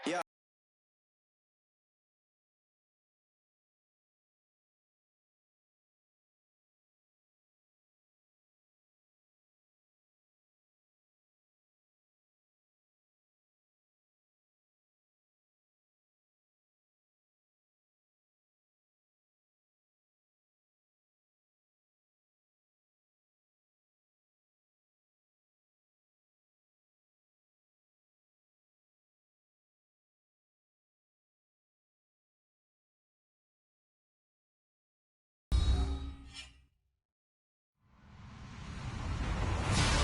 Yeah.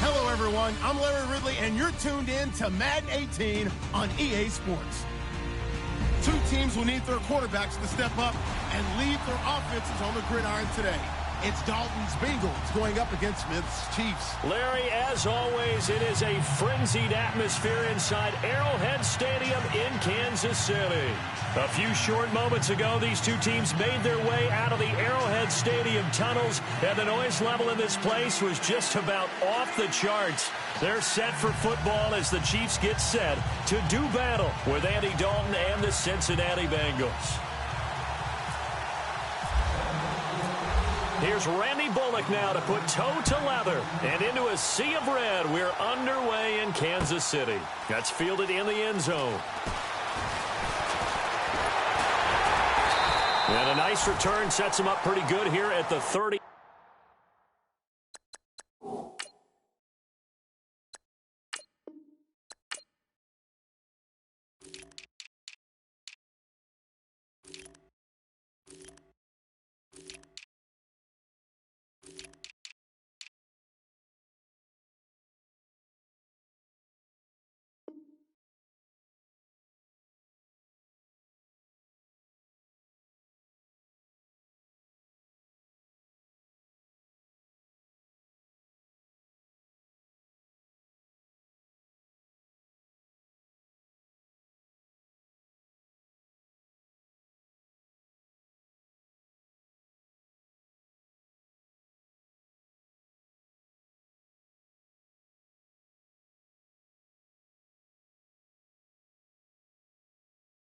Hello, everyone. I'm Larry Ridley, and you're tuned in to Madden 18 on EA Sports. Two teams will need their quarterbacks to step up and lead their offenses on the gridiron today. It's Dalton's Bengals going up against Smith's Chiefs. Larry, as always, it is a frenzied atmosphere inside Arrowhead Stadium in Kansas City. A few short moments ago, these two teams made their way out of the Arrowhead Stadium tunnels, and the noise level in this place was just about off the charts. They're set for football as the Chiefs get set to do battle with Andy Dalton and the Cincinnati Bengals. Here's Randy Bullock now to put toe to leather. And into a sea of red, we're underway in Kansas City. That's fielded in the end zone. And a nice return sets him up pretty good here at the 30.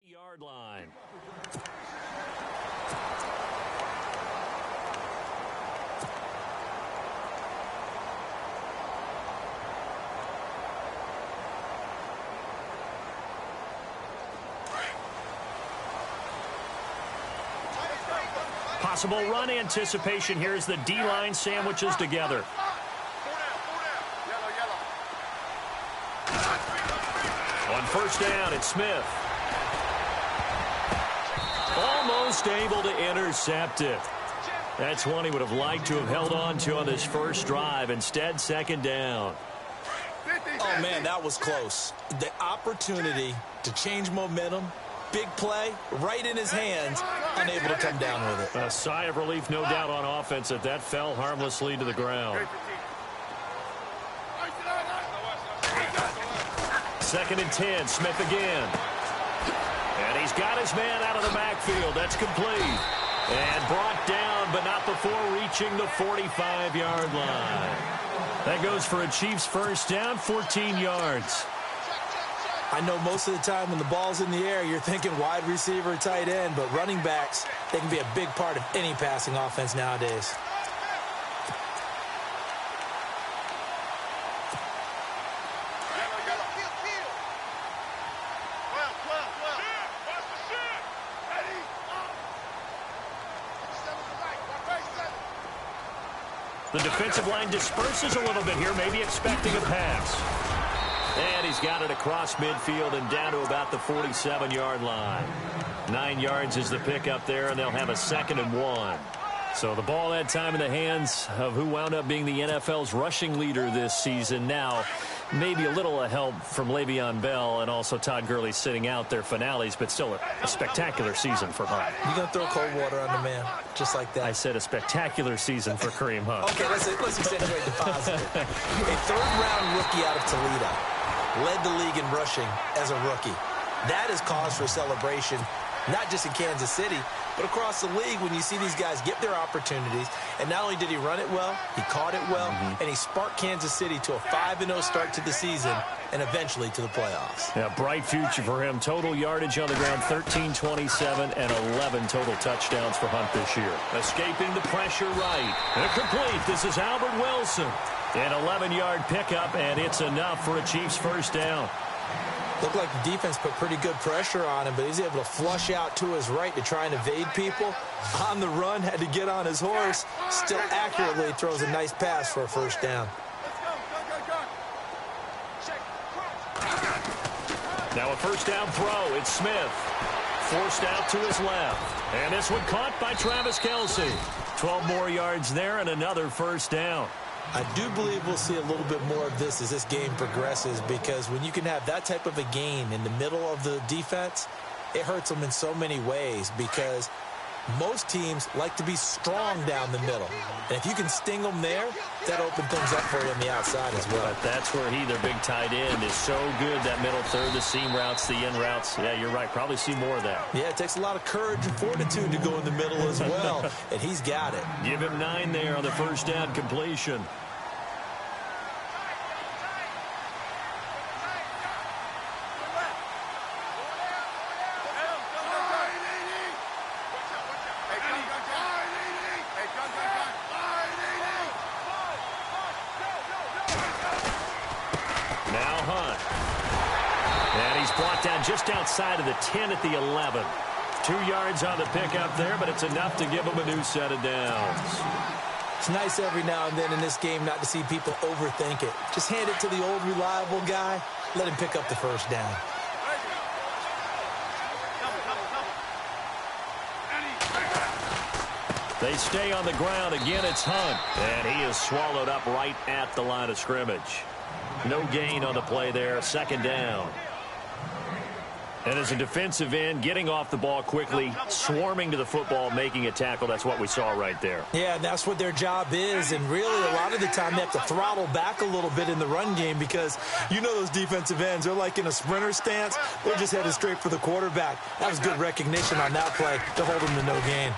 Yard line. Possible run anticipation here as the D-line sandwiches together. On first down, it's Smith. Almost able to intercept it. That's one he would have liked to have held on to on this first drive. Instead, second down. Oh, man, that was close. The opportunity to change momentum, big play, right in his hands, unable to come down with it. A sigh of relief, no doubt, on offense that fell harmlessly to the ground. Second and 10, Smith again. And he's got his man out of the backfield. That's complete. And brought down, but not before reaching the 45-yard line. That goes for a Chiefs first down, 14 yards. I know most of the time when the ball's in the air, you're thinking wide receiver, tight end, but running backs, they can be a big part of any passing offense nowadays. The defensive line disperses a little bit here, maybe expecting a pass. And he's got it across midfield and down to about the 47-yard line. 9 yards is the pickup there, and they'll have a 2nd and 1. So the ball that time in the hands of who wound up being the NFL's rushing leader this season. Now, maybe a little help from Le'Veon Bell and also Todd Gurley sitting out their finales, but still a spectacular season for Hunt. You're going to throw cold water on the man, just like that. I said a spectacular season for Kareem Hunt. Okay, let's accentuate the positive. A third-round rookie out of Toledo led the league in rushing as a rookie. That is cause for celebration not just in Kansas City, but across the league when you see these guys get their opportunities. And not only did he run it well, he caught it well, and he sparked Kansas City to a 5-0 start to the season and eventually to the playoffs. Yeah, bright future for him. Total yardage on the ground, 13, 27, and 11 total touchdowns for Hunt this year. Escaping the pressure right. And complete. This is Albert Wilson. An 11-yard pickup, and it's enough for a Chiefs first down. Looked like the defense put pretty good pressure on him, but he's able to flush out to his right to try and evade people. On the run, had to get on his horse. Still accurately throws a nice pass for a first down. Now a first down throw. It's Smith. Forced out to his left. And this one caught by Travis Kelce. 12 more yards there and another first down. I do believe we'll see a little bit more of this as this game progresses, because when you can have that type of a gain in the middle of the defense, it hurts them in so many ways, because most teams like to be strong down the middle. And if you can sting them there, that opens things up for you on the outside as well. But that's where their big tight end, is so good, that middle third, the seam routes, the in routes. Yeah, you're right. Probably see more of that. Yeah, it takes a lot of courage and fortitude to go in the middle as well, and he's got it. Give him 9 there on the first down completion. Just outside of the 10 at the 11. 2 yards on the pickup there, but it's enough to give them a new set of downs. It's nice every now and then in this game not to see people overthink it. Just hand it to the old reliable guy. Let him pick up the first down. They stay on the ground. Again, it's Hunt. And he is swallowed up right at the line of scrimmage. No gain on the play there. Second down. And as a defensive end, getting off the ball quickly, swarming to the football, making a tackle, that's what we saw right there. Yeah, that's what their job is, and really a lot of the time they have to throttle back a little bit in the run game, because you know those defensive ends, they're like in a sprinter stance. They're just headed straight for the quarterback. That was good recognition on that play to hold them to no gain.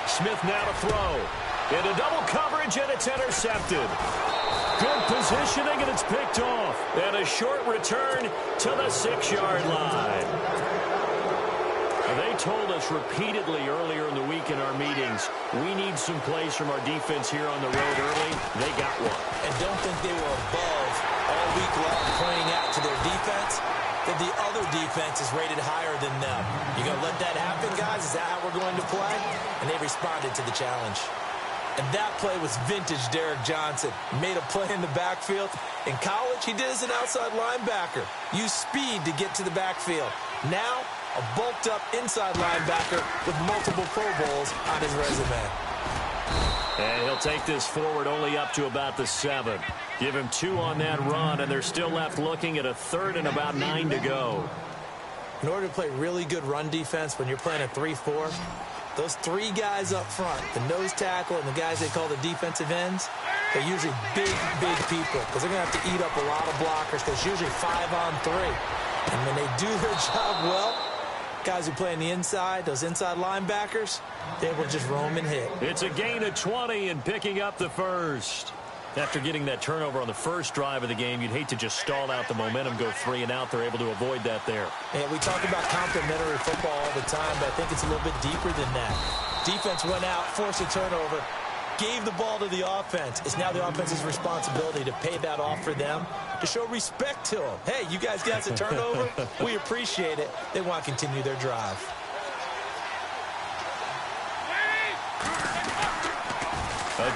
Smith now to throw. Into double coverage, and it's intercepted. Good positioning, and it's picked off. And a short return to the 6-yard line. They told us repeatedly earlier in the week in our meetings, we need some plays from our defense here on the road early. They got one. And don't think they were above all week long pointing out to their defense that the other defense is rated higher than them. You going to let that happen, guys? Is that how we're going to play? And they responded to the challenge. And that play was vintage Derek Johnson. Made a play in the backfield. In college, he did as an outside linebacker. Used speed to get to the backfield. Now, a bulked-up inside linebacker with multiple Pro Bowls on his resume. And he'll take this forward only up to about the 7. Give him 2 on that run, and they're still left looking at a 3rd and about 9 to go. In order to play really good run defense when you're playing a 3-4, those 3 guys up front, the nose tackle and the guys they call the defensive ends, they're usually big, big people, because they're going to have to eat up a lot of blockers, because it's usually 5 on 3. And when they do their job well, guys who play on the inside, those inside linebackers, they will just roam and hit. It's a gain of 20 and picking up the first. After getting that turnover on the first drive of the game, you'd hate to just stall out the momentum, go 3 and out. They're able to avoid that there. Yeah, we talk about complementary football all the time, but I think it's a little bit deeper than that. Defense went out, forced a turnover, gave the ball to the offense. It's now the offense's responsibility to pay that off for them, to show respect to them. Hey, you guys got a turnover? We appreciate it. They want to continue their drive.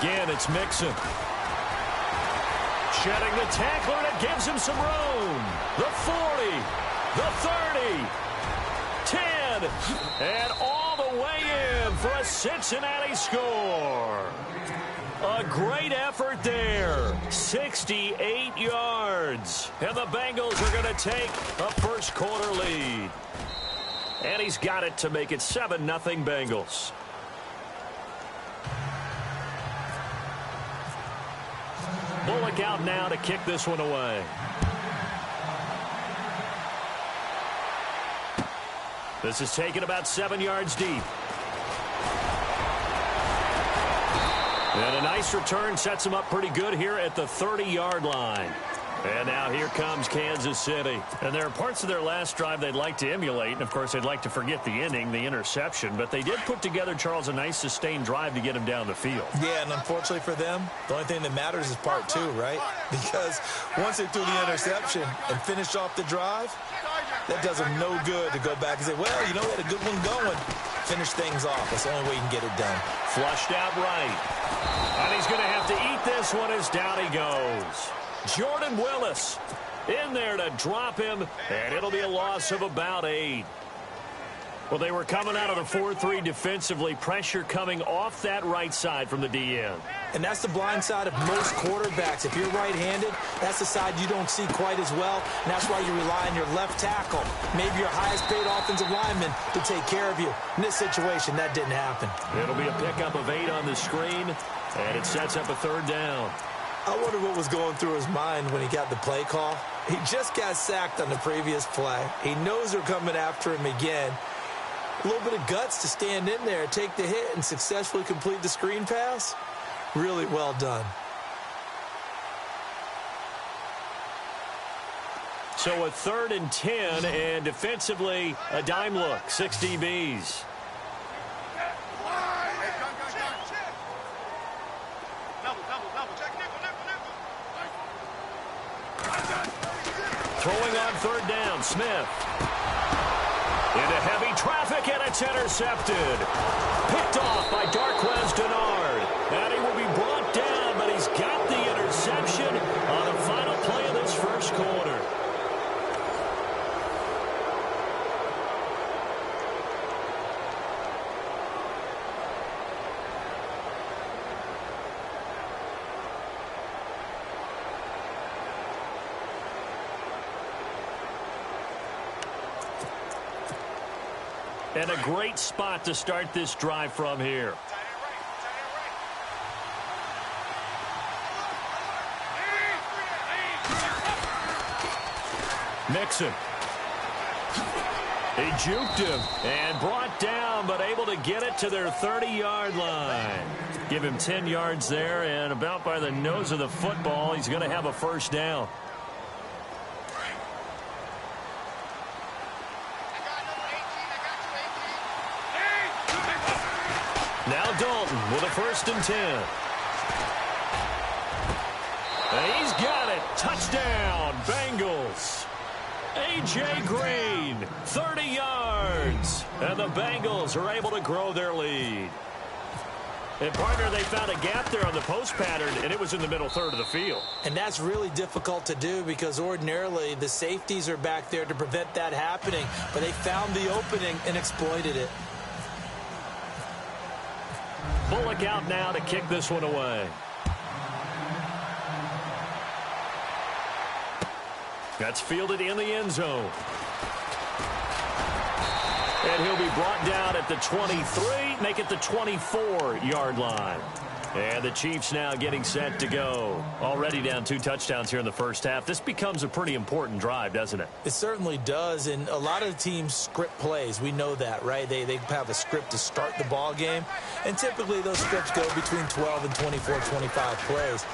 Again, it's Mixon. Shedding the tackler, and it gives him some room. The 40, the 30, 10, and all the way in for a Cincinnati score. A great effort there. 68 yards. And the Bengals are going to take a first quarter lead. And he's got it to make it 7-0 Bengals. Bullock out now to kick this one away. This is taken about 7 yards deep. And a nice return sets them up pretty good here at the 30-yard line. And now here comes Kansas City. And there are parts of their last drive they'd like to emulate. And, of course, they'd like to forget the inning, the interception. But they did put together, Charles, a nice sustained drive to get him down the field. Yeah, and unfortunately for them, the only thing that matters is part two, right? Because once they threw the interception and finished off the drive, that does them no good to go back and say, well, you know, we had a good one going. Finish things off. That's the only way you can get it done. Flushed out right. And he's going to have to eat this one as down he goes. Jordan Willis in there to drop him, and it'll be a loss of about 8. Well, they were coming out of the 4-3 defensively. Pressure coming off that right side from the DN. And that's the blind side of most quarterbacks. If you're right-handed, that's the side you don't see quite as well. And that's why you rely on your left tackle, maybe your highest-paid offensive lineman, to take care of you. In this situation, that didn't happen. It'll be a pickup of 8 on the screen, and it sets up a 3rd down. I wonder what was going through his mind when he got the play call. He just got sacked on the previous play. He knows they're coming after him again. A little bit of guts to stand in there, take the hit, and successfully complete the screen pass. Really well done. So a 3rd and 10, and defensively, a dime look, 6 DBs. Throwing on 3rd down, Smith. Into heavy traffic, and it's intercepted. Picked off by Darquez Denard. And he will be brought down, but he's got the interception on the final play of this first quarter. And a great spot to start this drive from here. Mixon. He juked him and brought down, but able to get it to their 30-yard line. Give him 10 yards there, and about by the nose of the football, he's going to have a 1st down. Now Dalton with a 1st and 10. And he's got it. Touchdown, Bengals. A.J. Green, 30 yards. And the Bengals are able to grow their lead. And, partner, they found a gap there on the post pattern, and it was in the middle 3rd of the field. And that's really difficult to do because ordinarily the safeties are back there to prevent that happening. But they found the opening and exploited it. Bullock out now to kick this one away. That's fielded in the end zone. And he'll be brought down at the 23, make it the 24-yard line. And the Chiefs now getting set to go. Already down 2 touchdowns here in the first half. This becomes a pretty important drive, doesn't it? It certainly does, and a lot of teams script plays. We know that, right? They have a script to start the ball game, and typically those scripts go between 12 and 24, 25 plays.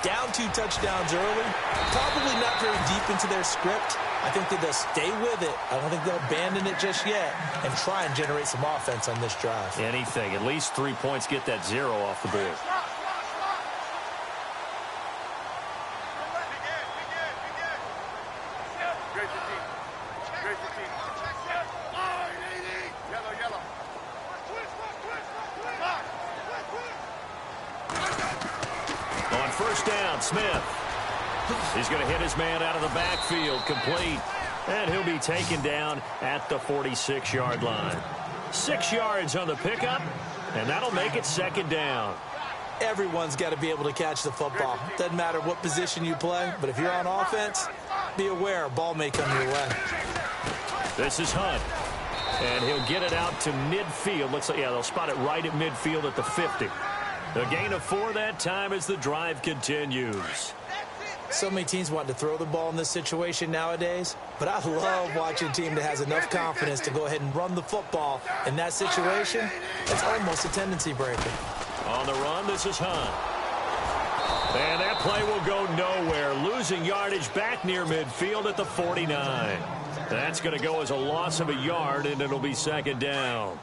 Down 2 touchdowns early, probably not very deep into their script. I think that they'll stay with it. I don't think they'll abandon it just yet and try and generate some offense on this drive. Anything. At least 3 points, get that 0 off the board. On 1st down, Smith. He's going to hit his man out of the backfield, complete. And he'll be taken down at the 46-yard line. 6 yards on the pickup, and that'll make it 2nd down. Everyone's got to be able to catch the football. Doesn't matter what position you play, but if you're on offense, be aware a ball may come your way. This is Hunt. And he'll get it out to midfield. Looks like, yeah, they'll spot it right at midfield at the 50. A gain of 4 that time as the drive continues. So many teams want to throw the ball in this situation nowadays, but I love watching a team that has enough confidence to go ahead and run the football. In that situation, it's almost a tendency breaker. On the run, this is Hunt. And that play will go nowhere, losing yardage back near midfield at the 49. That's going to go as a loss of a yard, and it'll be second down.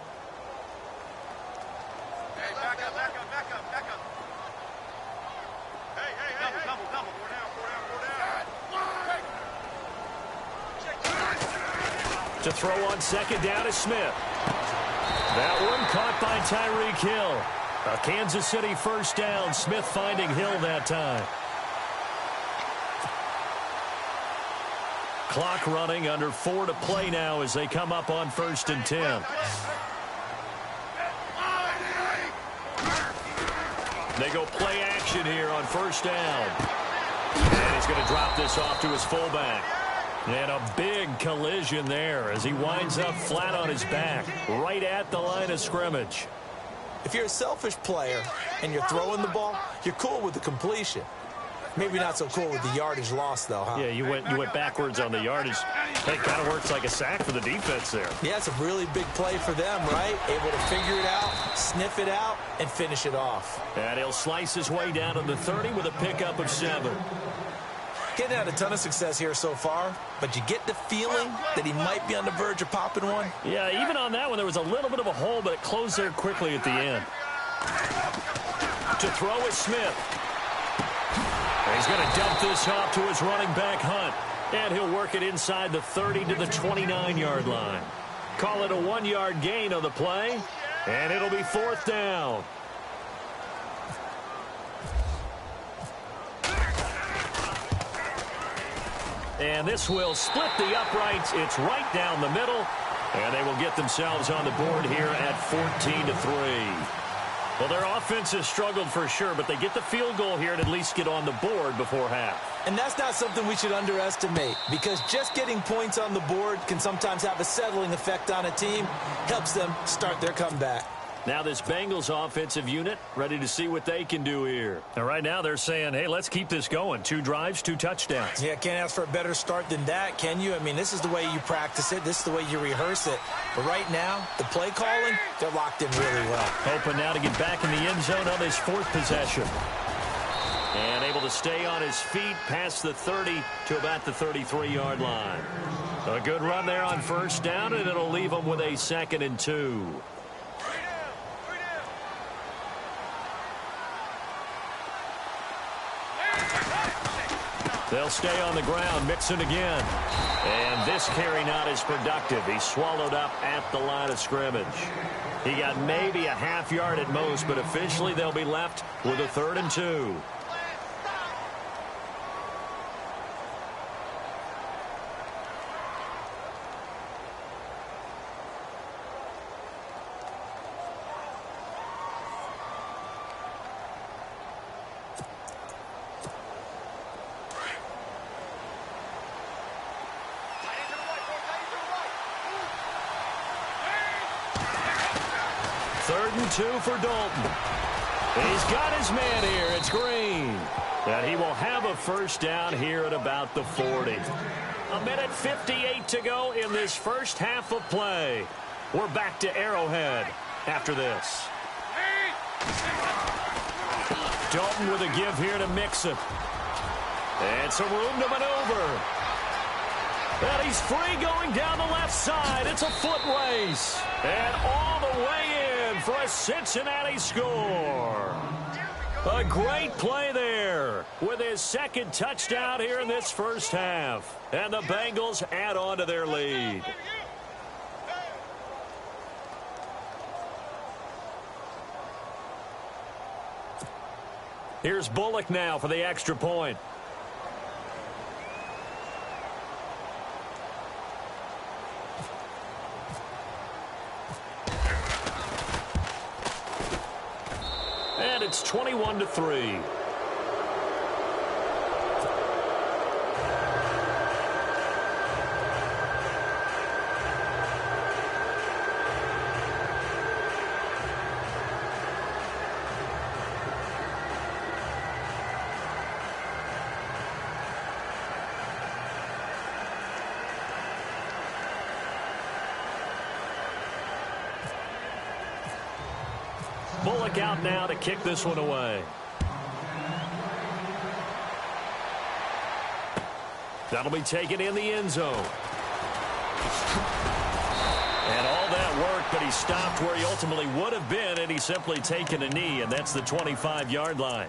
To throw on second down is Smith. That one caught by Tyreek Hill. A Kansas City first down. Smith finding Hill that time. Clock running, under 4 to play now as they come up on 1st and 10. They go play action here on 1st down. And he's going to drop this off to his fullback. And a big collision there as he winds up flat on his back, right at the line of scrimmage. If you're a selfish player and you're throwing the ball, you're cool with the completion. Maybe not so cool with the yardage loss, though, huh? Yeah, you went backwards on the yardage. That kind of works like a sack for the defense there. Yeah, it's a really big play for them, right? Able to figure it out, sniff it out, and finish it off. And he'll slice his way down to the 30 with a pickup of 7. Getting had a ton of success here so far, but you get the feeling that he might be on the verge of popping one. Yeah, even on that one, there was a little bit of a hole, but it closed there quickly at the end. To throw is Smith. And he's going to dump this off to his running back, Hunt. And he'll work it inside the 30 to the 29-yard line. Call it a 1-yard gain on the play, and it'll be 4th down. And this will split the uprights. It's right down the middle. And they will get themselves on the board here at 14-3. Well, their offense has struggled for sure, but they get the field goal here and at least get on the board before half. And that's not something we should underestimate, because just getting points on the board can sometimes have a settling effect on a team. Helps them start their comeback. Now this Bengals offensive unit ready to see what they can do here. And right now they're saying, hey, let's keep this going. 2 drives, 2 touchdowns. Yeah, can't ask for a better start than that, can you? I mean, this is the way you practice it. This is the way you rehearse it. But right now, the play calling, they're locked in really well. Hoping now to get back in the end zone on his 4th possession. And able to stay on his feet past the 30 to about the 33-yard line. A good run there on 1st down, and it'll leave them with a 2nd and 2. They'll stay on the ground, Mixon again. And this carry not as productive. He's swallowed up at the line of scrimmage. He got maybe a half yard at most, but officially they'll be left with a 3rd and 2. Third and 2 for Dalton. He's got his man here. It's Green. And he will have a 1st down here at about the 40. 1:58 to go in this first half of play. We're back to Arrowhead after this. Dalton with a give here to Mixon. And some room to maneuver. And he's free going down the left side. It's a foot race. And all the way in for a Cincinnati score. A great play there with his 2nd touchdown here in this first half. And the Bengals add on to their lead. Here's Bullock now for the extra point. And it's 21-3. Bullock out now to kick this one away. That'll be taken in the end zone. And all that work, but he stopped where he ultimately would have been, and he's simply taken a knee, and that's the 25-yard line.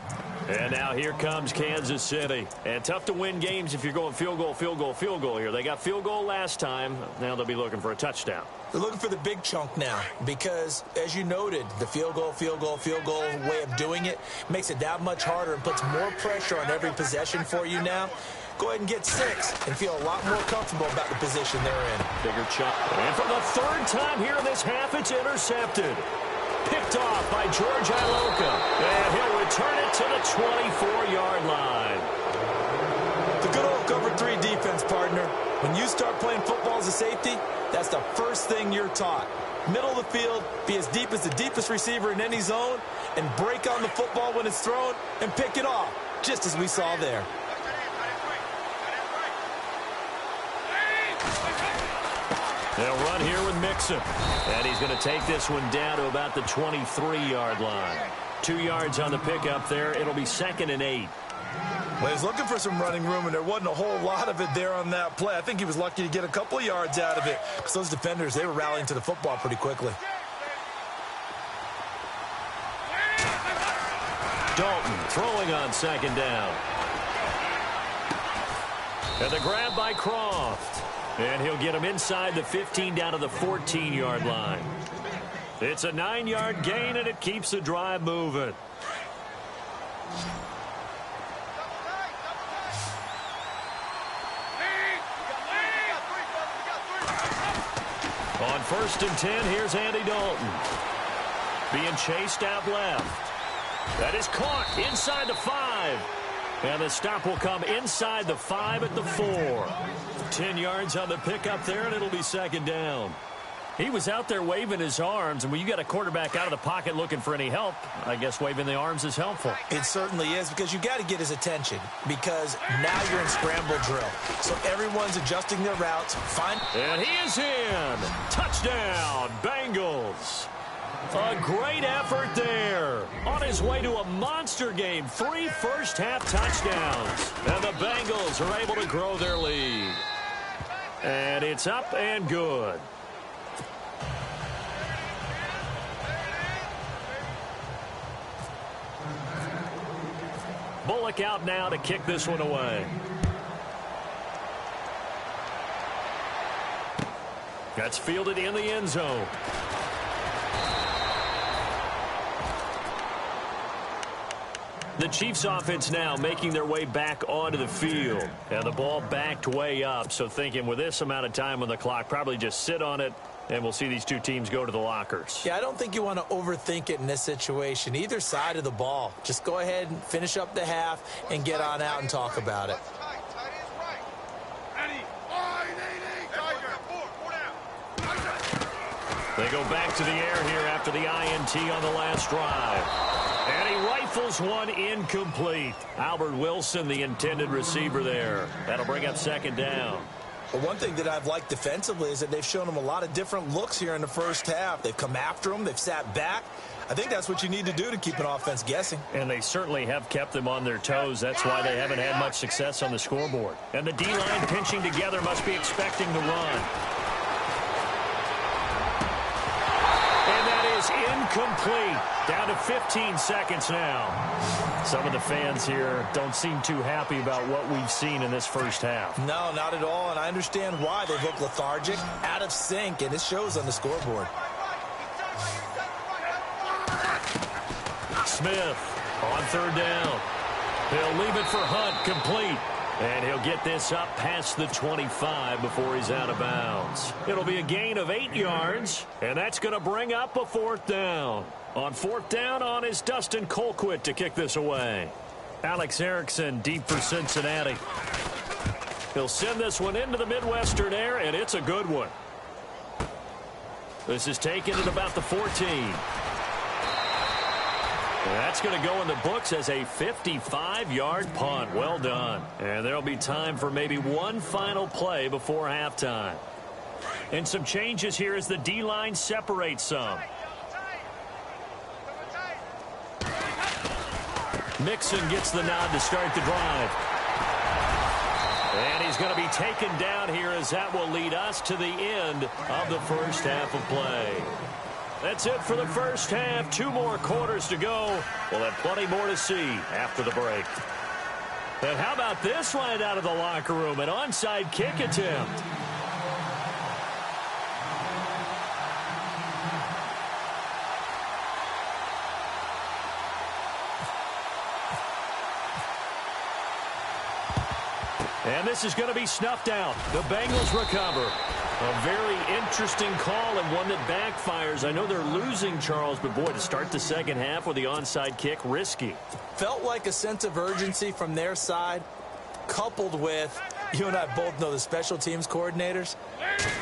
And now here comes Kansas City. And tough to win games if you're going field goal, field goal, field goal here. They got field goal last time. Now they'll be looking for a touchdown. They're looking for the big chunk now because, as you noted, the field goal way of doing it makes it that much harder and puts more pressure on every possession for you now. Go ahead and get 6 and feel a lot more comfortable about the position they're in. Bigger chunk. And for the third time here in this half, it's intercepted. Picked off by George Iloka. And he'll return it to the 24-yard line. The good old cover 3 defense, partner. When you start playing football as a safety, that's the first thing you're taught. Middle of the field, be as deep as the deepest receiver in any zone, and break on the football when it's thrown and pick it off, just as we saw there. They'll run here with Mixon. And he's going to take this one down to about the 23-yard line. 2 yards on the pickup there. It'll be 2nd and 8. Well, he was looking for some running room, and there wasn't a whole lot of it there on that play. I think he was lucky to get a couple of yards out of it because those defenders, they were rallying to the football pretty quickly. Dalton throwing on 2nd down. And the grab by Croft. And he'll get him inside the 15 down to the 14-yard line. It's a 9-yard gain, and it keeps the drive moving. On 1st and 10, here's Andy Dalton. Being chased out left. That is caught inside the 5. And the stop will come inside the 5 at the 4. 10 yards on the pickup there, and it'll be 2nd down. He was out there waving his arms, and when you got a quarterback out of the pocket looking for any help, I guess waving the arms is helpful. It certainly is, because you got to get his attention, because now you're in scramble drill. So everyone's adjusting their routes. And he is in. Touchdown, Bengals. A great effort there. On his way to a monster game. 3 first-half touchdowns. And the Bengals are able to grow their lead. And it's up and good. Bullock out now to kick this one away. That's fielded in the end zone. The Chiefs offense now making their way back onto the field. And the ball backed way up. So thinking with this amount of time on the clock, probably just sit on it, and we'll see these two teams go to the lockers. Yeah, I don't think you want to overthink it in this situation. Either side of the ball. Just go ahead and finish up the half and get on out and talk about it. They go back to the air here after the INT on the last drive. And he rifles one incomplete. Albert Wilson, the intended receiver there. That'll bring up 2nd down. Well, one thing that I've liked defensively is that they've shown them a lot of different looks here in the first half. They've come after them. They've sat back. I think that's what you need to do to keep an offense guessing. And they certainly have kept them on their toes. That's why they haven't had much success on the scoreboard. And the D-line pinching together must be expecting the run. Incomplete. Down to 15 seconds now. Some of the fans here don't seem too happy about what we've seen in this first half. No, not at all, and I understand why. They look lethargic, out of sync, and it shows on the scoreboard. Smith on 3rd down. He'll leave it for Hunt, complete. And he'll get this up past the 25 before he's out of bounds. It'll be a gain of 8 yards, and that's going to bring up a 4th down. On 4th down on is Dustin Colquitt to kick this away. Alex Erickson deep for Cincinnati. He'll send this one into the Midwestern air, and it's a good one. This is taken at about the 14. That's going to go in the books as a 55-yard punt. Well done. And there'll be time for maybe one final play before halftime. And some changes here as the D-line separates some. Mixon gets the nod to start the drive. And he's going to be taken down here as that will lead us to the end of the first half of play. That's it for the first half. 2 more quarters to go. We'll have plenty more to see after the break. And how about this right out of the locker room? An onside kick attempt. And this is going to be snuffed out. The Bengals recover. A very interesting call and one that backfires. I know they're losing, Charles, but boy, to start the second half with the onside kick, risky. Felt like a sense of urgency from their side, coupled with, you and I both know the special teams coordinators,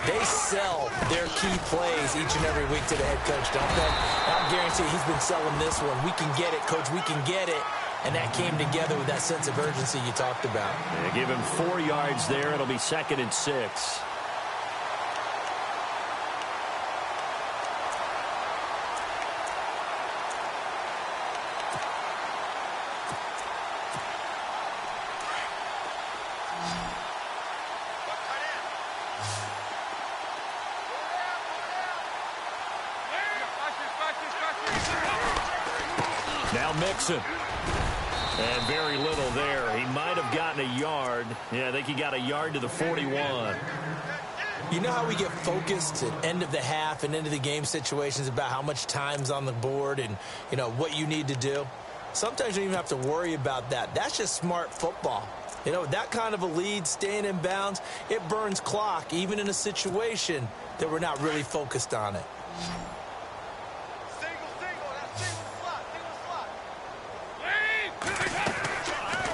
they sell their key plays each and every week to the head coach, don't they? I guarantee he's been selling this one. We can get it, coach, we can get it. And that came together with that sense of urgency you talked about. They give him 4 yards there. It'll be 2nd and 6. Now Mixon. And very little there. He might have gotten a yard. Yeah, I think he got a yard to the 41. You know how we get focused at end of the half and end of the game situations about how much time's on the board and, you know, what you need to do? Sometimes you don't even have to worry about that. That's just smart football. You know, that kind of a lead, staying in bounds, it burns clock, even in a situation that we're not really focused on it.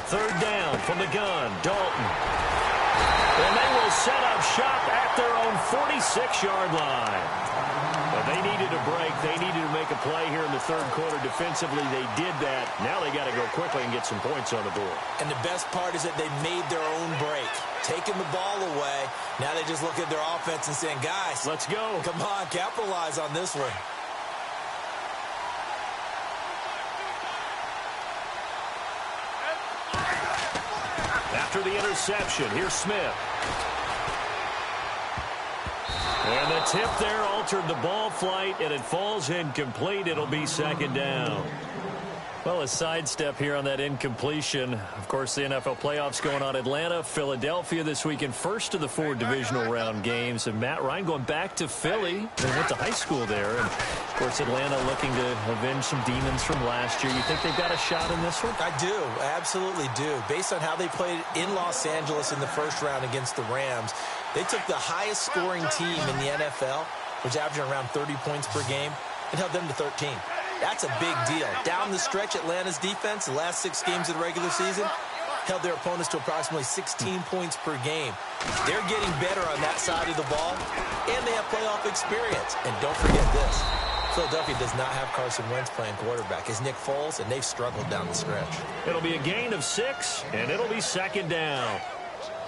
Third down from the gun, Dalton. And they will set up shop at their own 46-yard line. But they needed a break. They needed to make a play here in the third quarter. Defensively, they did that. Now they got to go quickly and get some points on the board. And the best part is that they made their own break, taking the ball away. Now they just look at their offense and saying, guys, let's go. Come on, capitalize on this one. After the interception, here's Smith. And the tip there altered the ball flight, and it falls incomplete. It'll be 2nd down. Well, a sidestep here on that incompletion. Of course, the NFL playoffs going on. Atlanta, Philadelphia this weekend. First of the 4 divisional round games. And Matt Ryan going back to Philly. They went to high school there. And, of course, Atlanta looking to avenge some demons from last year. You think they've got a shot in this one? I do. I absolutely do. Based on how they played in Los Angeles in the first round against the Rams, they took the highest scoring team in the NFL, which averaging around 30 points per game, and held them to 13. That's a big deal. Down the stretch, Atlanta's defense, the last 6 games of the regular season, held their opponents to approximately 16 points per game. They're getting better on that side of the ball, and they have playoff experience. And don't forget this. Philadelphia does not have Carson Wentz playing quarterback. It's Nick Foles, and they've struggled down the stretch. It'll be a gain of 6, and it'll be 2nd down.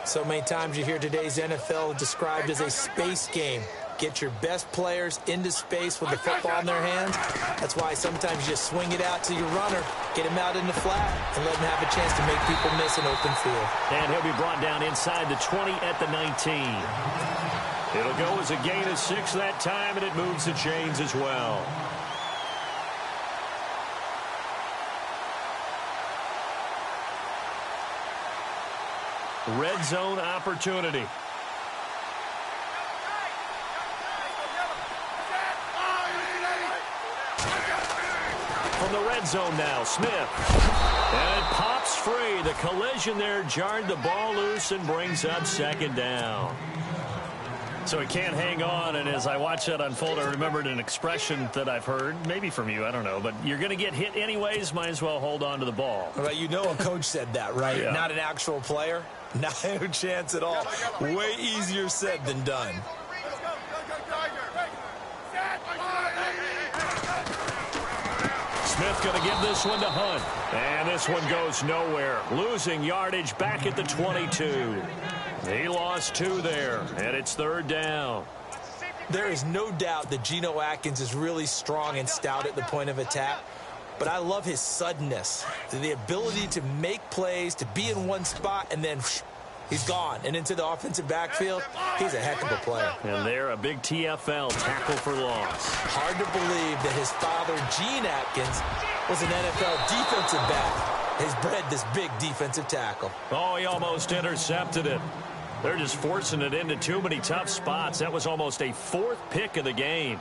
So many times you hear today's NFL described as a space game. Get your best players into space with the football in their hands. That's why sometimes you just swing it out to your runner, get him out in the flat, and let him have a chance to make people miss an open field. And he'll be brought down inside the 20 at the 19. It'll go as a gain of 6 that time, and it moves the chains as well. Red zone opportunity. From the red zone now, Smith. And it pops free. The collision there jarred the ball loose and brings up 2nd down. So he can't hang on, and as I watch that unfold, I remembered an expression that I've heard, maybe from you, I don't know, but you're going to get hit anyways, might as well hold on to the ball. Well, you know a coach said that, right? Yeah. Not an actual player. Not a chance at all. Way easier said than done. Smith going to give this one to Hunt. And this one goes nowhere. Losing yardage back at the 22. He lost 2 there, and it's 3rd down. There is no doubt that Geno Atkins is really strong and stout at the point of attack. but I love his suddenness, the ability to make plays, to be in one spot, and then he's gone. And into the offensive backfield, he's a heck of a player. And there, a big TFL, tackle for loss. Hard to believe that his father, Gene Atkins, was an NFL defensive back. Has bred this big defensive tackle. Oh, he almost intercepted it. They're just forcing it into too many tough spots. That was almost a fourth pick of the game.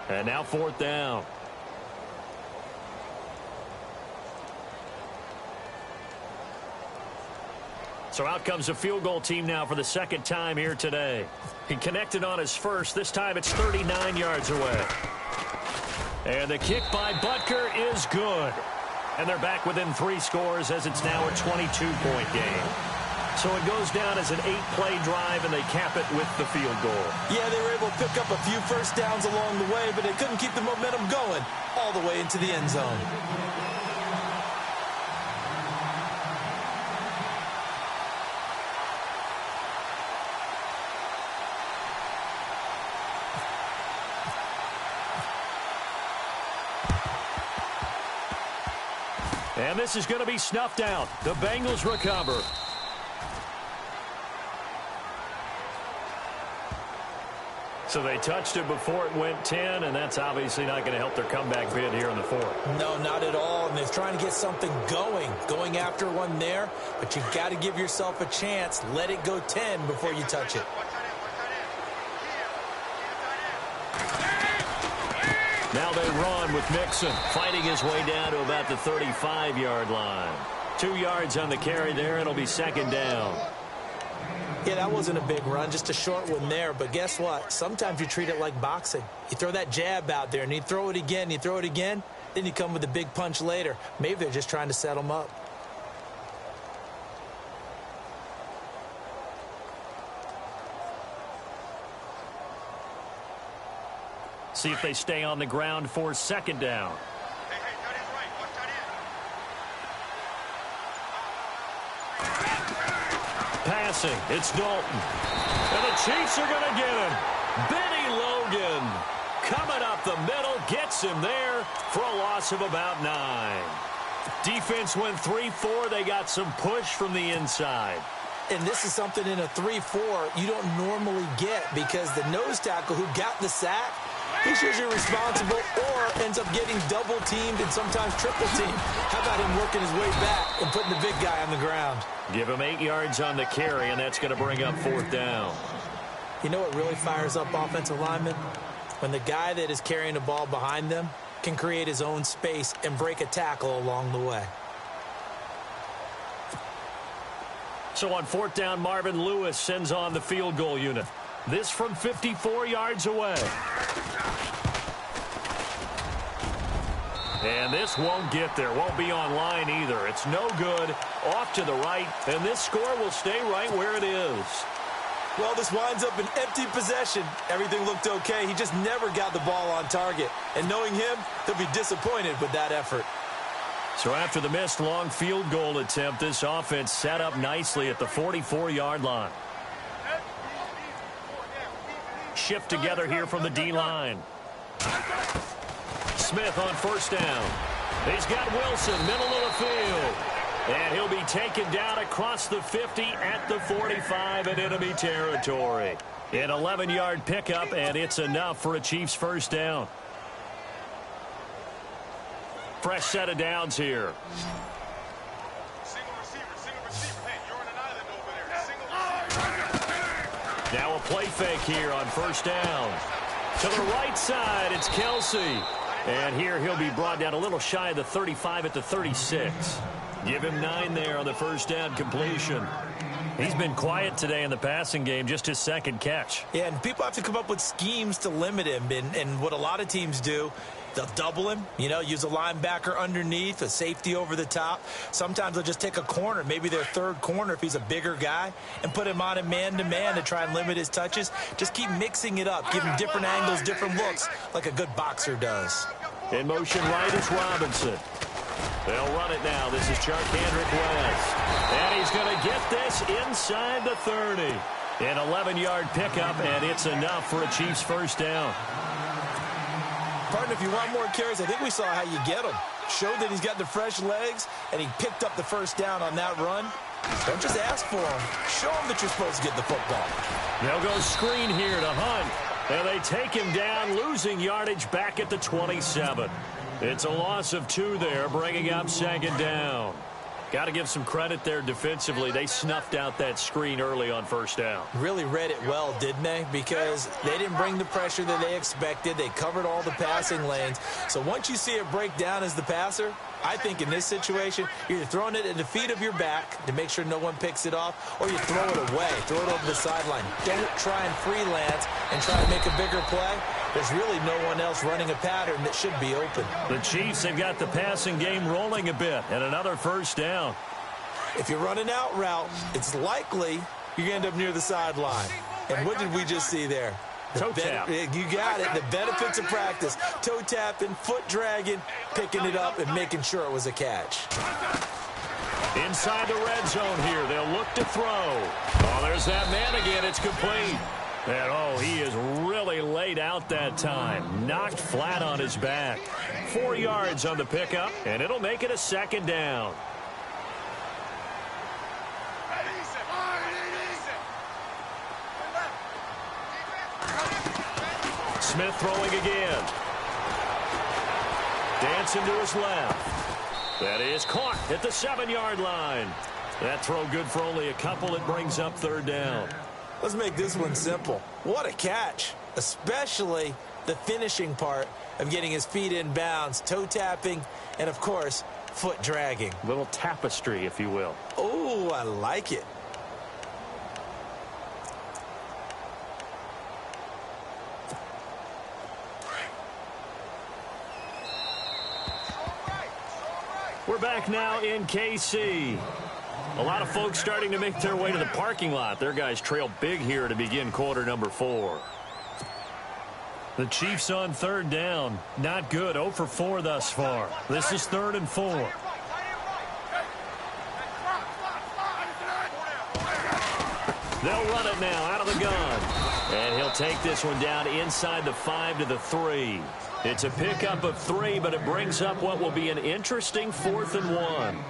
And now fourth down. So out comes the field goal team now for the second time here today. He connected on his first. This time it's 39 yards away. And the kick by Butker is good. And they're back within 3 scores as it's now a 22-point game. So it goes down as an 8-play drive, and they cap it with the field goal. Yeah, they were able to pick up a few first downs along the way, but they couldn't keep the momentum going all the way into the end zone. And this is going to be snuffed out. The Bengals recover. So they touched it before it went 10, and that's obviously not going to help their comeback bid here in the fourth. No, not at all. And they're trying to get something going after one there. But you've got to give yourself a chance. Let it go 10 before you touch it. Now they run with Mixon, fighting his way down to about the 35-yard line. 2 yards on the carry there. It'll be second down. Yeah, that wasn't a big run, just a short one there. But guess what? Sometimes you treat it like boxing. You throw that jab out there, and you throw it again, then you come with a big punch later. Maybe they're just trying to set them up. See if they stay on the ground for second down. Passing, it's Dalton. And the Chiefs are going to get him. Benny Logan coming up the middle, gets him there for a loss of about 9. Defense went 3-4. They got some push from the inside. And this is something in a 3-4 you don't normally get, because the nose tackle who got the sack, he's usually responsible or ends up getting double-teamed and sometimes triple-teamed. How about him working his way back and putting the big guy on the ground? Give him 8 yards on the carry, and that's going to bring up fourth down. You know what really fires up offensive linemen? When the guy that is carrying the ball behind them can create his own space and break a tackle along the way. So on fourth down, Marvin Lewis sends on the field goal unit. This from 54 yards away. And this won't get there. Won't be online either. It's no good. Off to the right. And this score will stay right where it is. Well, this winds up an empty possession. Everything looked okay. He just never got the ball on target. And knowing him, he'll be disappointed with that effort. So after the missed long field goal attempt, this offense set up nicely at the 44-yard line. Shift together here from the D-line. Smith on first down. He's got Wilson, middle of the field. And he'll be taken down across the 50 at the 45 in enemy territory. An 11-yard pickup, and it's enough for a Chiefs first down. Fresh set of downs here. Now a play fake here on first down. To the right side, it's Kelsey. And here he'll be brought down a little shy of the 35 at the 36. Give him 9 there on the first down completion. He's been quiet today in the passing game, just his second catch. Yeah, and people have to come up with schemes to limit him. And what a lot of teams do, they'll double him, use a linebacker underneath, a safety over the top. Sometimes they'll just take a corner, maybe their third corner if he's a bigger guy, and put him on a man-to-man to try and limit his touches. Just keep mixing it up, give him different angles, different looks, like a good boxer does. In motion right is Robinson. They'll run it now. This is Charkandrick West. And he's going to get this inside the 30. An 11-yard pickup, and it's enough for a Chiefs first down. Partner, if you want more carries, I think we saw how you get them. showed that he's got the fresh legs, and he picked up the first down on that run. Don't just ask for him. Show him that you're supposed to get the football. They'll go screen here to Hunt. And they take him down, losing yardage back at the 27. It's a loss of 2 there, bringing up second down. Got to give some credit there defensively. They snuffed out that screen early on first down. Really read it well, didn't they? Because they didn't bring the pressure that they expected. They covered all the passing lanes. So once you see it break down as the passer, I think in this situation, you're either throwing it at the feet of your back to make sure no one picks it off, or you throw it away, throw it over the sideline. Don't try and freelance and try to make a bigger play. There's really no one else running a pattern that should be open. The Chiefs have got the passing game rolling a bit, and another first down. If you're running out route, it's likely you're going to end up near the sideline. And what did we just see there? Toe tap. You got it. The benefits of practice. Toe tapping, foot dragging, picking it up, and making sure it was a catch. Inside the red zone here. They'll look to throw. Oh, there's that man again. It's complete. And, oh, he is really laid out that time. Knocked flat on his back. 4 yards on the pickup, and it'll make it a second down. Smith throwing again. Dancing to his left. That is caught at the 7-yard line. That throw good for only a couple. It brings up third down. Let's make this one simple. What a catch, especially the finishing part of getting his feet in bounds, toe tapping, and, of course, foot dragging. Little tapestry, if you will. Oh, I like it. We're back now in KC. A lot of folks starting to make their way to the parking lot. Their guys trail big here to begin quarter number 4. The Chiefs on third down. Not good. 0 for 4 thus far. This is 3rd and 4. They'll run it now out of the gun. And he'll take this one down inside the 5 to the 3. It's a pickup of 3, but it brings up what will be an interesting 4th and 1.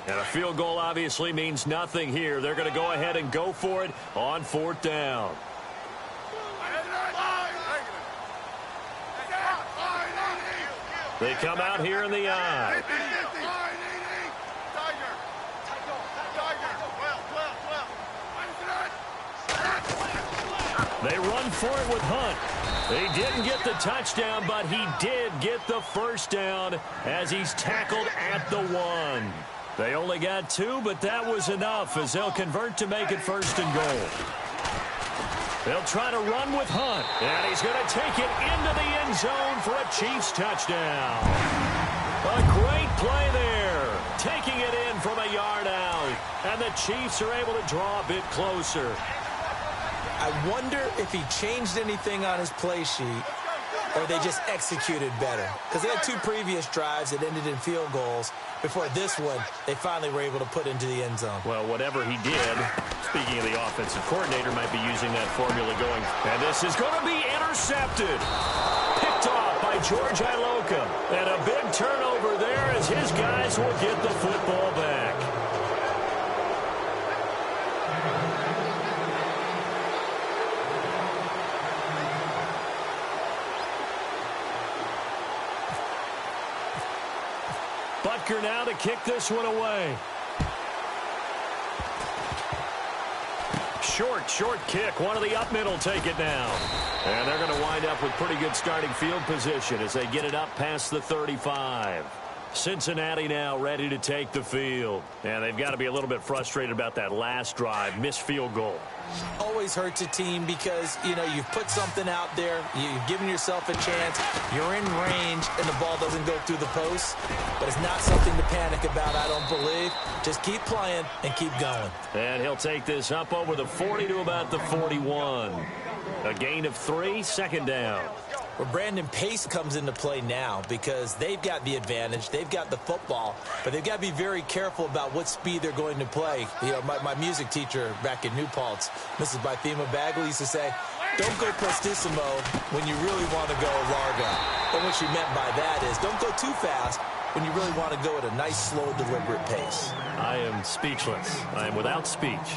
And a field goal obviously means nothing here. They're going to go ahead and go for it on 4th down. They come out here in the eye. They run for it with Hunt. He didn't get the touchdown, but he did get the first down as he's tackled at the 1. They only got 2, but that was enough as they'll convert to make it 1st and goal. They'll try to run with Hunt, and he's going to take it into the end zone for a Chiefs touchdown. A great play there, taking it in from a yard out, and the Chiefs are able to draw a bit closer. I wonder if he changed anything on his play sheet or they just executed better. Because they had 2 previous drives that ended in field goals. Before this one, they finally were able to put into the end zone. Well, whatever he did, speaking of the offensive coordinator, might be using that formula going. And this is going to be intercepted. Picked off by George Iloka. And a big turnover there as his guys will get the football back. Butker now to kick this one away. Short kick. One of the up middle take it now. And they're going to wind up with pretty good starting field position as they get it up past the 35. Cincinnati now ready to take the field. And they've got to be a little bit frustrated about that last drive. Missed field goal. Always hurts a team because, you know, you've put something out there. You've given yourself a chance. You're in range, and the ball doesn't go through the post. But it's not something to panic about, I don't believe. Just keep playing and keep going. And he'll take this up over the 40 to about the 41. A gain of 3, second down. Well, Brandon, pace comes into play now because they've got the advantage. They've got the football, but they've got to be very careful about what speed they're going to play. You know, my music teacher back in New Paltz, Mrs. Bythema Bagley, used to say, don't go prestissimo when you really want to go largo. And what she meant by that is don't go too fast when you really want to go at a nice, slow, deliberate pace. I am speechless. I am without speech.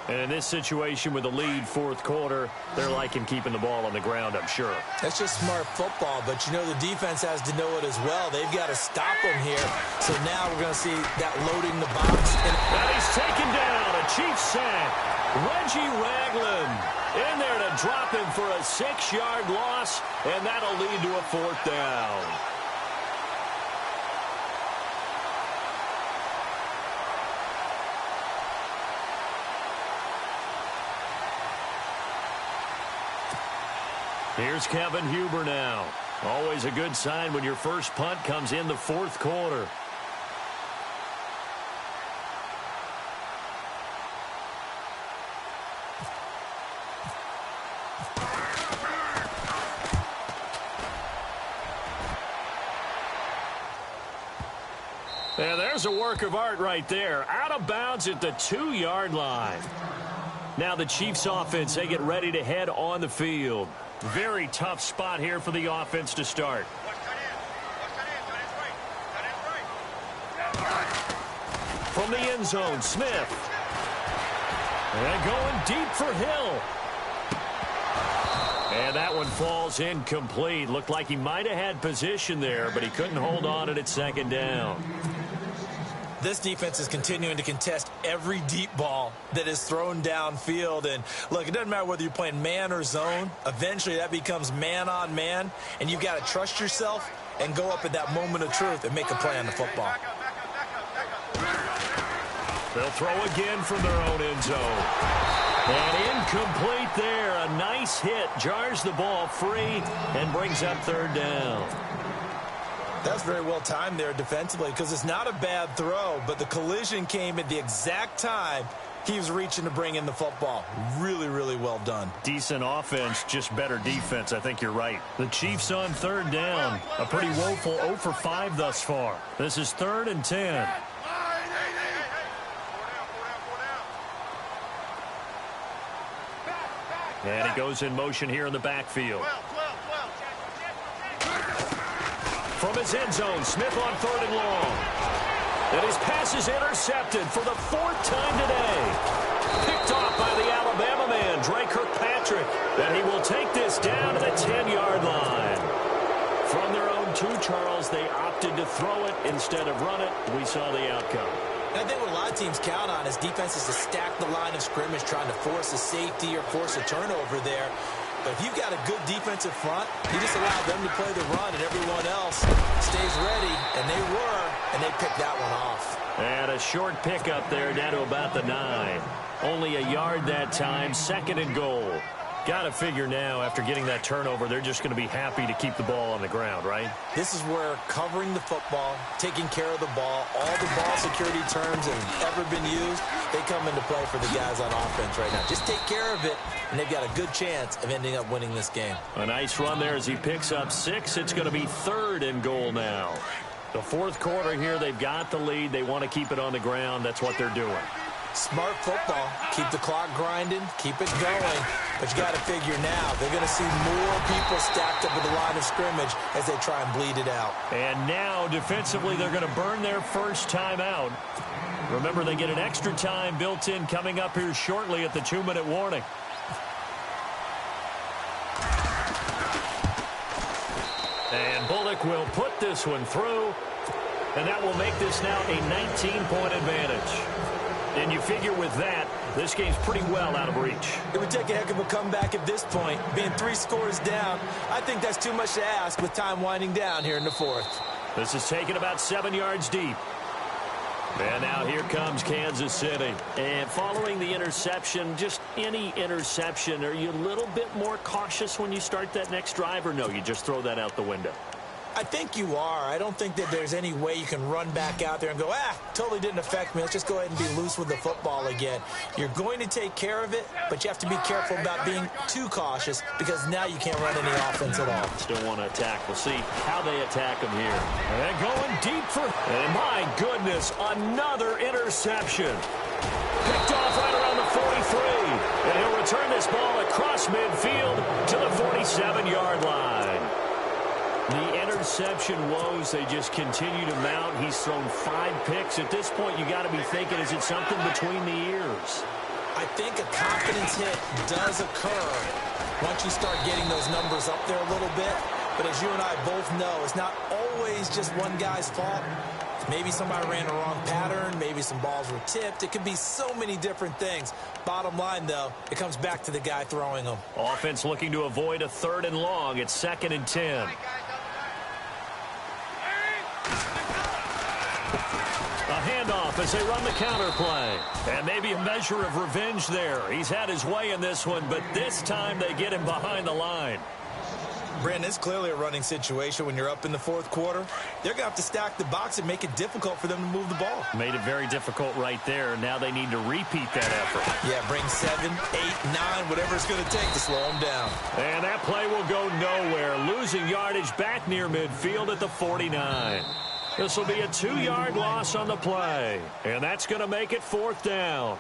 And in this situation with the lead fourth quarter, they're liking keeping the ball on the ground, I'm sure. That's just smart football, but you know the defense has to know it as well. They've got to stop them here. So now we're going to see that loading the box. And he's taken down, a Chiefs sack. Reggie Ragland in there to drop him for a 6-yard loss, and that'll lead to a fourth down. Here's Kevin Huber now. Always a good sign when your first punt comes in the fourth quarter. And there's a work of art right there. Out of bounds at the 2-yard line. Now the Chiefs offense, they get ready to head on the field. Very tough spot here for the offense to start. From the end zone, Smith. And going deep for Hill. And that one falls incomplete. Looked like he might have had position there, but he couldn't hold on at second down. This defense is continuing to contest every deep ball that is thrown downfield. And, look, it doesn't matter whether you're playing man or zone. Eventually that becomes man-on-man, and you've got to trust yourself and go up at that moment of truth and make a play on the football. They'll throw again from their own end zone. And incomplete there. A nice hit. Jars the ball free and brings up third down. That's very well timed there defensively because it's not a bad throw, but the collision came at the exact time he was reaching to bring in the football. Really, really well done. Decent offense, just better defense. I think you're right. The Chiefs on third down. A pretty woeful 0 for 5 thus far. This is 3rd and 10. And he goes in motion here in the backfield. From his end zone, Smith on 3rd and long. And his pass is intercepted for the 4th time today. Picked off by the Alabama man, Drake Kirkpatrick. And he will take this down to the 10-yard line. From their own 2, Charles, they opted to throw it instead of run it. We saw the outcome. And I think what a lot of teams count on is defenses to stack the line of scrimmage, trying to force a safety or force a turnover there. But if you've got a good defensive front, you just allow them to play the run and everyone else stays ready, and they were, and they picked that one off. And a short pickup there down to about the 9. Only a yard that time, 2nd and goal. Got to figure now, after getting that turnover, they're just going to be happy to keep the ball on the ground, right? This is where covering the football, taking care of the ball, all the ball security terms that have ever been used, they come into play for the guys on offense right now. Just take care of it, and they've got a good chance of ending up winning this game. A nice run there as he picks up 6. It's going to be 3rd and goal now. The 4th quarter here, they've got the lead. They want to keep it on the ground. That's what they're doing. Smart football. Keep the clock grinding. Keep it going. But you got to figure now, they're going to see more people stacked up at the line of scrimmage as they try and bleed it out. And now, defensively, they're going to burn their first time out. Remember, they get an extra time built in coming up here shortly at the 2-minute warning. And Bullock will put this one through. And that will make this now a 19-point advantage. And you figure with that, this game's pretty well out of reach. It would take a heck of a comeback at this point. Being 3 scores down, I think that's too much to ask with time winding down here in the 4th. This is taken about 7 yards deep. And now here comes Kansas City. And following the interception, just any interception, are you a little bit more cautious when you start that next drive, or no, you just throw that out the window? I think you are. I don't think that there's any way you can run back out there and go, totally didn't affect me. Let's just go ahead and be loose with the football again. You're going to take care of it, but you have to be careful about being too cautious because now you can't run any offense at all. Still want to attack. We'll see how they attack them here. And going deep for, and my goodness, another interception. Picked off right around the 43. And he'll return this ball across midfield to the 47-yard line. The interception woes, they just continue to mount. He's thrown 5 picks. At this point, you got to be thinking, is it something between the ears? I think a confidence hit does occur once you start getting those numbers up there a little bit. But as you and I both know, it's not always just one guy's fault. Maybe somebody ran the wrong pattern. Maybe some balls were tipped. It could be so many different things. Bottom line, though, it comes back to the guy throwing them. Offense looking to avoid a 3rd and long. It's 2nd and 10. A handoff as they run the counter play. And maybe a measure of revenge there. He's had his way in this one, but this time they get him behind the line. Brandon, it's clearly a running situation when you're up in the 4th quarter. They're going to have to stack the box and make it difficult for them to move the ball. Made it very difficult right there. Now they need to repeat that effort. Yeah, bring 7, 8, 9, whatever it's going to take to slow them down. And that play will go nowhere. Losing yardage back near midfield at the 49. This will be a 2-yard loss on the play. And that's going to make it 4th down.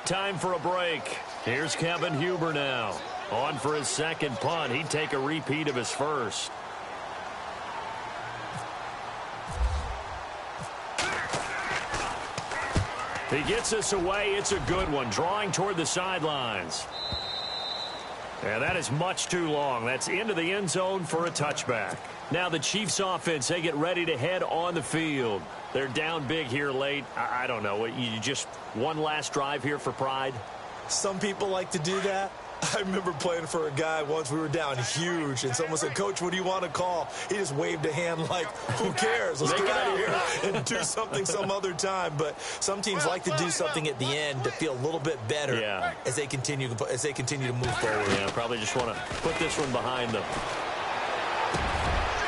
Time for a break. Here's Kevin Huber now. On for his 2nd punt. He'd take a repeat of his first. He gets us away. It's a good one. Drawing toward the sidelines. And that is much too long. That's into the end zone for a touchback. Now the Chiefs offense, they get ready to head on the field. They're down big here late. I don't know. You just one last drive here for pride? Some people like to do that. I remember playing for a guy once. We were down huge, and someone said, "Coach, what do you want to call?" He just waved a hand like, who cares? Let's get out of here and do something some other time. But some teams like to do something at the end to feel a little bit better as they continue to move forward. Yeah, probably just want to put this one behind them.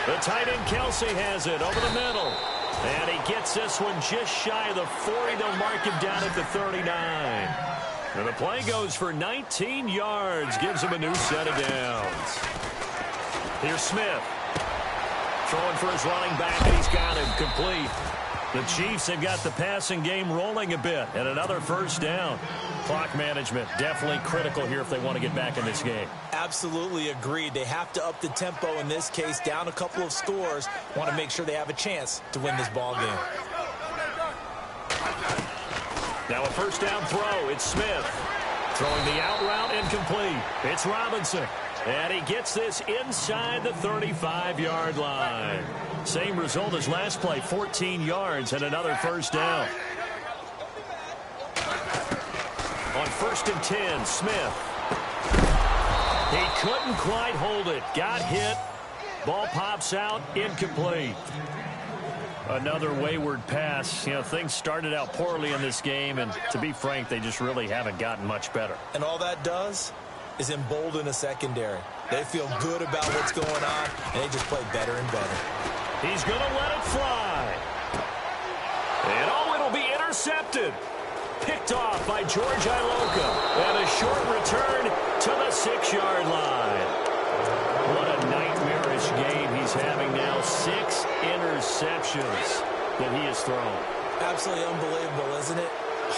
The tight end Kelsey has it over the middle. And he gets this one just shy of the 40. They'll mark him down at the 39. And the play goes for 19 yards. Gives him a new set of downs. Here's Smith. Throwing for his running back, and he's got him complete. The Chiefs have got the passing game rolling a bit. And another 1st down. Clock management definitely critical here if they want to get back in this game. Absolutely agreed. They have to up the tempo in this case. Down a couple of scores. Want to make sure they have a chance to win this ball game. Now a 1st down throw. It's Smith. Throwing the out route incomplete. It's Robinson. And he gets this inside the 35-yard line. Same result as last play, 14 yards and another 1st down. On 1st and 10, Smith. He couldn't quite hold it. Got hit. Ball pops out. Incomplete. Another wayward pass. You know, things started out poorly in this game, and to be frank, they just really haven't gotten much better. And all that does is embolden a secondary. They feel good about what's going on, and they just play better and better. He's going to let it fly. And it'll be intercepted. Picked off by George Iloka. And a short return to the 6-yard line. What a nightmarish game he's having now. 6 interceptions that he has thrown. Absolutely unbelievable, isn't it?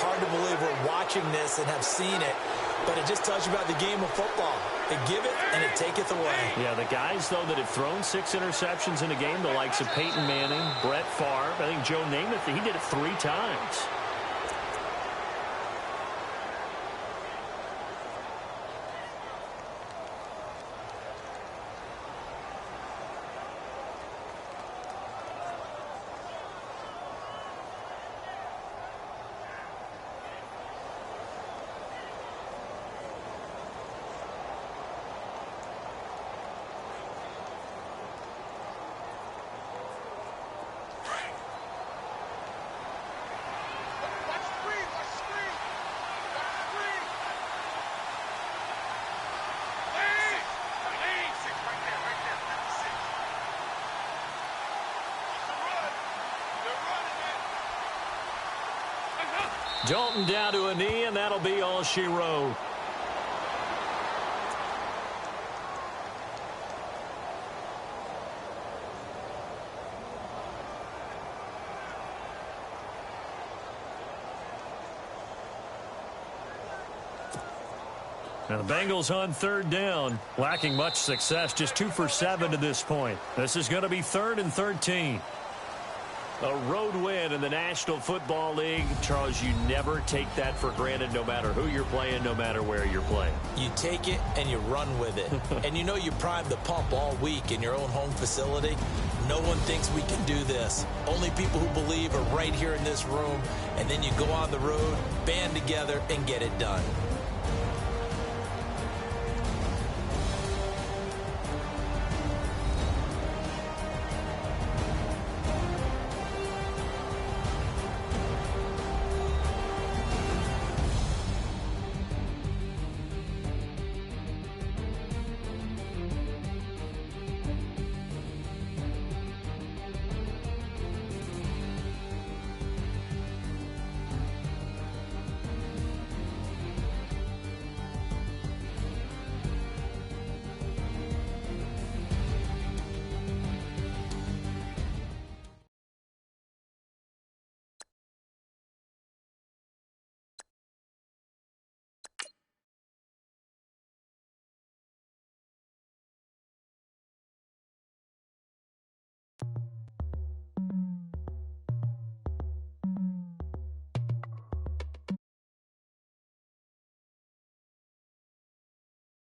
Hard to believe we're watching this and have seen it, but it just tells you about the game of football. They give it and it taketh away. Yeah, the guys, though, that have thrown 6 interceptions in a game, the likes of Peyton Manning, Brett Favre, I think Joe Namath, he did it 3 times. Dalton down to a knee, and that'll be all she wrote. And the Bengals on third down, lacking much success, just 2 for 7 to this point. This is going to be 3rd and 13. A road win in the National Football League. Charles, you never take that for granted, no matter who you're playing, no matter where you're playing. You take it and you run with it. And you know you primed the pump all week in your own home facility. No one thinks we can do this. Only people who believe are right here in this room. And then you go on the road, band together, and get it done.